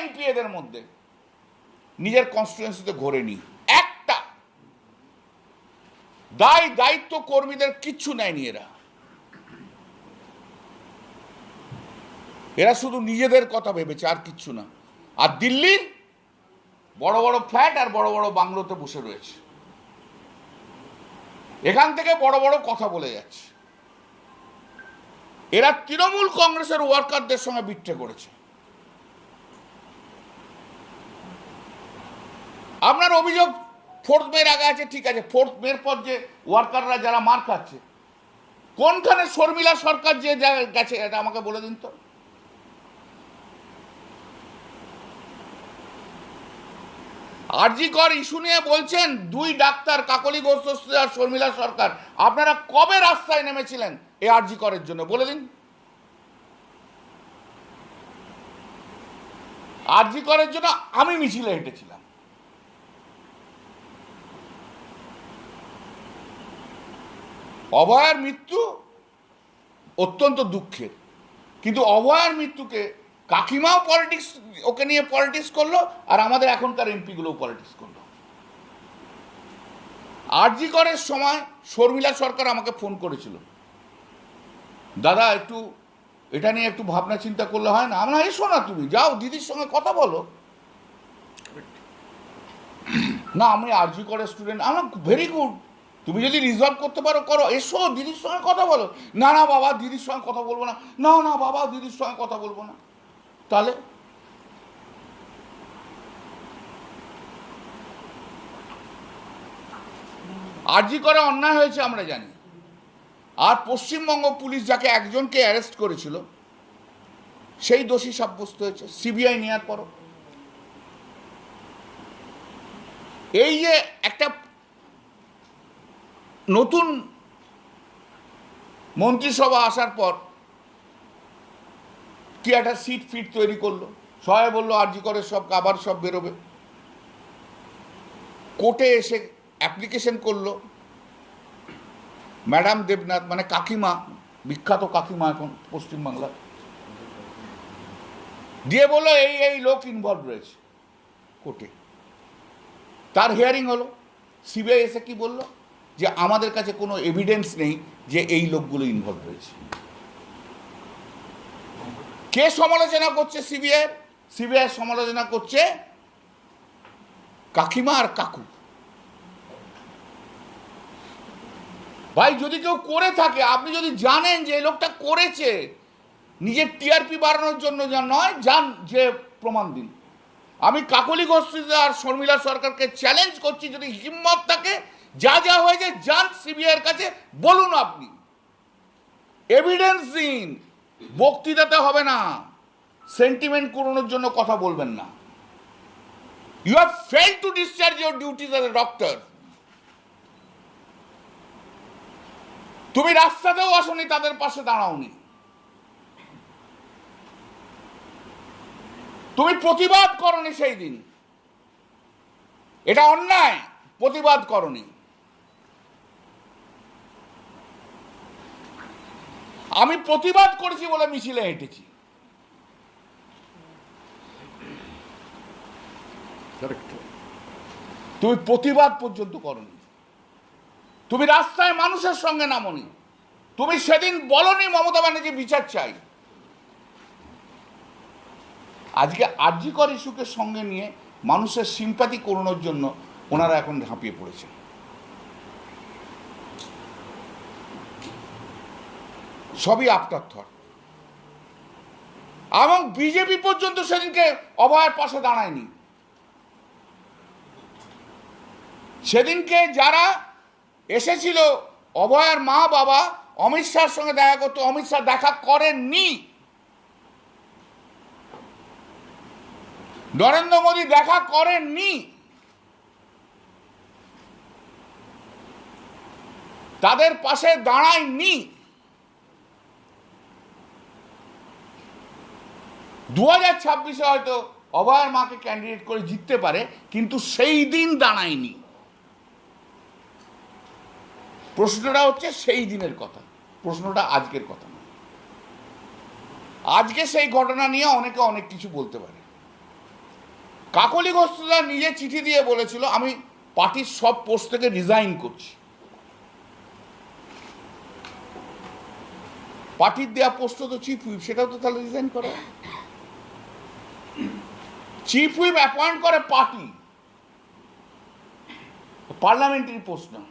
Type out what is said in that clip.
MP এদের মধ্যে নিজের কনস্টিটুয়েন্সিতে ঘোরেনি, একটা দায়িত্ব কর্মীদের কিচ্ছু নেয়নি। এরা শুধু নিজেদের কথা ভেবেছে, আর কিচ্ছু না। আর দিল্লির বড় বড় ফ্ল্যাট আর বড় বড় বাংলোতে বসে রয়েছে, এখান থেকে বড় বড় কথা বলে যাচ্ছে। এরা তৃণমূল কংগ্রেসের ওয়ার্কারদের সঙ্গে বিট্রে করেছে। আপনার অভিযোগ 4th মের আগে আছে, ঠিক আছে, 4th মের পর যে ওয়ার্কাররা যারা মার খাচ্ছে, কোনখানে শর্মিলা সরকার যে গেছে এটা আমাকে বলে দিন তো। আরজি কর ইস্যু নিয়ে বলছেন 2 ডাক্তার কাকলি ঘোষ আর শর্মিলা সরকার, আপনারা কবে রাস্তায় নেমেছিলেন এই আরজি করের জন্য বলে দিন। আরজি করের জন্য আমি মিছিলে হেঁটেছিলাম। অভয়ার মৃত্যু অত্যন্ত দুঃখের, কিন্তু অভয়ার মৃত্যুকে কাকিমাও পলিটিক্স, ওকে নিয়ে পলিটিক্স করলো, আর আমাদের এখনকার এমপিগুলোও পলিটিক্স করলো। আরজি করের সময় শর্মিলা সরকার আমাকে ফোন করেছিল, দাদা একটু এটা নিয়ে একটু ভাবনা চিন্তা করলে হয় না? আমরা এসো না, তুমি যাও দিদির সঙ্গে কথা বলো না। আমি আরজি করের স্টুডেন্ট, আমরা ভেরি গুড, তুমি যদি রিজলভ করতে পারো করো, এসো দিদির সঙ্গে কথা বলো। না না বাবা দিদির সঙ্গে কথা বলবো না, না না বাবা দিদির সঙ্গে কথা বলবো না। তাহলে আরজি করে অন্যায় হয়েছে আমরা জানি, আর পশ্চিমবঙ্গ পুলিশ যাকে একজনকে অ্যারেস্ট করেছিল সেই দোষী সাব্যস্ত হয়েছে সিবিআই নেওয়ার পরও। এই যে একটা নতুন মন্ত্রিসভা আসার পর কি একটা সিট ফিট তৈরি করলো, সবাই বললো আরজি করে সব আবার সব বেরোবে। কোর্টে এসে অ্যাপ্লিকেশন করলো ম্যাডাম দেবনাথ, মানে কাকিমা, বিখ্যাত কাকিমা এখন পশ্চিমবাংলা, দিয়ে বললো এই এই লোক ইনভলভ রয়েছে কোর্টে। তার হিয়ারিং হলো, সিবিআই এসে কি বললো যে আমাদের কাছে কোনো এভিডেন্স নেই যে এই লোকগুলো ইনভলভ রয়েছে। কে সমালোচনা করছে সিবিআই? সিবিআই সমালোচনা করছে কাকিমা আর কাকু। ভাই যদি কেউ করে থাকে, আপনি যদি জানেন যে এই লোকটা করেছে, নিজের টিআরপি বাড়ানোর জন্য যা নয়, যান যে প্রমাণ দিন। আমি কাকলি ঘোষ আর শর্মিলা সরকারকে চ্যালেঞ্জ করছি, যদি হিম্মত থাকে যা যা হয়েছে যান সিবিআইয়ের কাছে বলুন, আপনি এভিডেন্স দিন। বক্তৃতাতে হবে না, সেন্টিমেন্ট কুড়ানোর জন্য কথা বলবেন না। You have failed to discharge your duties as a doctor. তুমি রাস্তাতেও আসনি, তাদের পাশে দাঁড়াওনি, তুমি প্রতিবাদ করনি সেই দিন, এটা অন্যায়, প্রতিবাদ করনি। আমি প্রতিবাদ করেছি বলে মিছিলে হেঁটেছি। তুমি প্রতিবাদ পর্যন্ত করনি, তুমি রাস্তায় মানুষের সঙ্গে নামনি, তুমি সেদিন বলনি মমতা ব্যানার্জি বিচার চাই। আজকে আরজি কর ইস্যুকে সঙ্গে নিয়ে মানুষের সিম্পাথি করানোর জন্য ওনারা এখন ঝাঁপিয়ে পড়েছে। সবই আফটার থট। এবং বিজেপি পর্যন্ত সেদিনকে অভয়ের পাশে দাঁড়ায়নি। সেদিনকে যারা এসেছিল অভয়ের মা বাবা অমিত শাহর সঙ্গে দেখা করতে, অমিত শাহ দেখা করেননি। নরেন্দ্র মোদী দেখা করেননি। তাদের পাশে দাঁড়ায়নি। 2026-এ হয়তো অভয়ের মাকে ক্যান্ডিডেট করে জিততে পারে, কিন্তু সেই দিন দাঁড়ায়নি। প্রশ্নটা হচ্ছে সেই দিনের কথা, প্রশ্নটা আজকের কথা না। আজকে সেই ঘটনা নিয়ে অনেকে অনেক কিছু বলতে পারে, কাকলি ঘোষরা নিজে চিঠি দিয়ে বলেছিল আমি পার্টির সব পোস্ট থেকে রিজাইন করছি। পার্টির দেওয়া পোস্ট তো চিফ হুইপ, সেটাও তো তাহলে রিজাইন করে। চিফ হুইপ অ্যাপয়েন্ট করে পার্টি, পার্লামেন্টারি পোস্ট না।